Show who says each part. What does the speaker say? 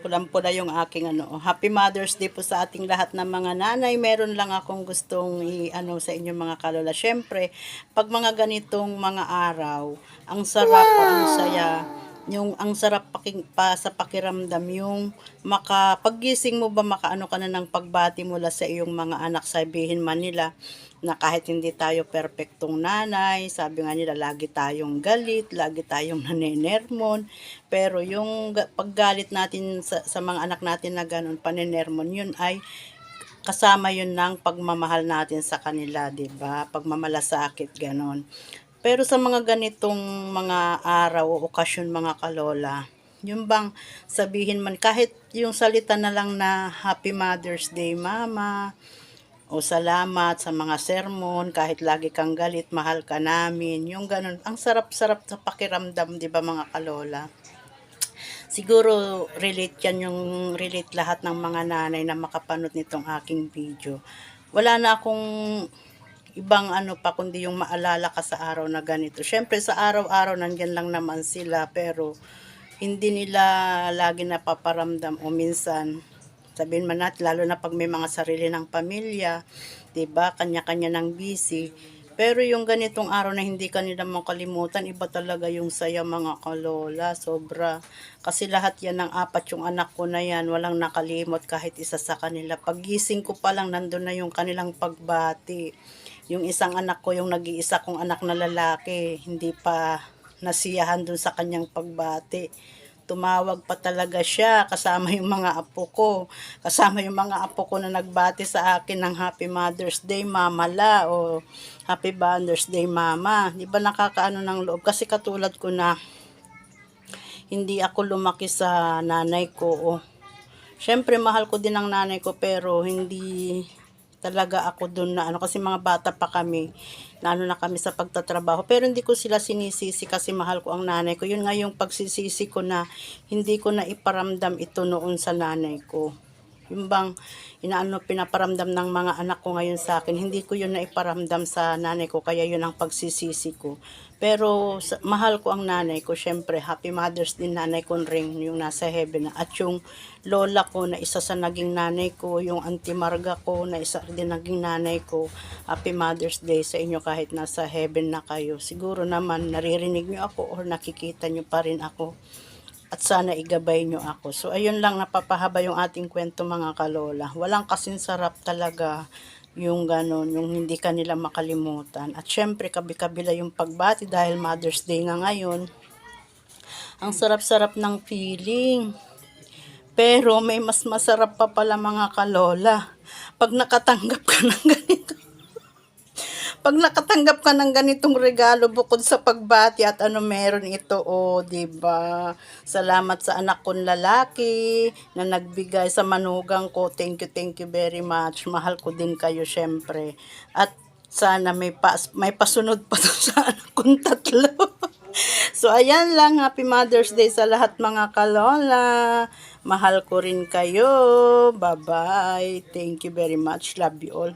Speaker 1: Pulang-pula yung aking ano. Happy Mother's Day po sa ating lahat ng mga nanay. Meron lang akong gustong i-ano sa inyong mga kalola. Syempre, pag mga ganitong mga araw, ang sarap o ang saya, yung ang sarap sa pakiramdam yung paggising mo ba makaano ka na ng pagbati mula sa iyong mga anak, sabihin man nila na kahit hindi tayo perpektong nanay, sabi nga nila lagi tayong galit, lagi tayong nanenermon, pero yung paggalit natin sa mga anak natin na ganun, panenermon, yun ay kasama yun ng pagmamahal natin sa kanila, 'di ba? Pagmamalasakit ganon. Pero sa mga ganitong mga araw o okasyon mga kalola, yung bang sabihin man kahit yung salita na lang na Happy Mother's Day Mama o salamat sa mga sermon, kahit lagi kang galit, mahal ka namin, yung ganun. Ang sarap-sarap sa pakiramdam, 'di ba mga kalola? Siguro relate yan, yung relate lahat ng mga nanay na makapanood nitong aking video. Wala na akong ibang ano pa kundi yung maalala ka sa araw na ganito. Syempre sa araw-araw nandiyan lang naman sila, pero hindi nila lagi napaparamdam o minsan sabihin man natin lalo na pag may mga sarili ng pamilya, 'di ba? Kanya-kanya ng busy. Pero yung ganitong araw na hindi kanila makalimutan, iba talaga yung saya mga kalola, sobra. Kasi lahat yan ng apat yung anak ko na yan, walang nakalimot kahit isa sa kanila. Paggising ko pa lang, nandun na yung kanilang pagbati. Yung isang anak ko, yung nag-iisa kong anak na lalaki, hindi pa nasiyahan dun sa kanyang pagbati. Tumawag pa talaga siya, kasama yung mga apo ko. Kasama yung mga apo ko na nagbati sa akin ng Happy Mother's Day, Mama La, o Happy Mother's Day, Mama. Di ba nakakaano ng loob? Kasi katulad ko na, hindi ako lumaki sa nanay ko. Siyempre, mahal ko din ang nanay ko, pero hindi talaga ako dun na ano, kasi mga bata pa kami, naano na kami sa pagtatrabaho, pero hindi ko sila sinisisi kasi mahal ko ang nanay ko. Yun nga yung pagsisisi ko na hindi ko na iparamdam ito noon sa nanay ko. Yung bang pinaparamdam ng mga anak ko ngayon sa akin, hindi ko yun na iparamdam sa nanay ko, kaya yun ang pagsisisi ko. Pero mahal ko ang nanay ko, syempre Happy Mother's din nanay ko ring yung nasa heaven na. At yung lola ko na isa sa naging nanay ko, yung Auntie Marga ko na isa din naging nanay ko, Happy Mother's Day sa inyo kahit nasa heaven na kayo. Siguro naman naririnig nyo ako or nakikita nyo pa rin ako. At sana igabay nyo ako. So, ayun lang, napapahaba yung ating kwento mga kalola. Walang kasing sarap talaga yung ganon, yung hindi kanila makalimutan. At syempre, kabi-kabila yung pagbati dahil Mother's Day nga ngayon. Ang sarap-sarap ng feeling. Pero may mas masarap pa pala mga kalola. Pag nakatanggap ka ng ganito. Pag nakatanggap ka ng ganitong regalo bukod sa pagbati at ano meron ito, oh, 'di ba? Salamat sa anak kong lalaki na nagbigay sa manugang ko. Thank you very much. Mahal ko din kayo syempre. At sana may pasunod pa to sa anak kong tatlo. So ayan lang, Happy Mother's Day sa lahat mga kalola. Mahal ko rin kayo. Bye-bye. Thank you very much. Love you all.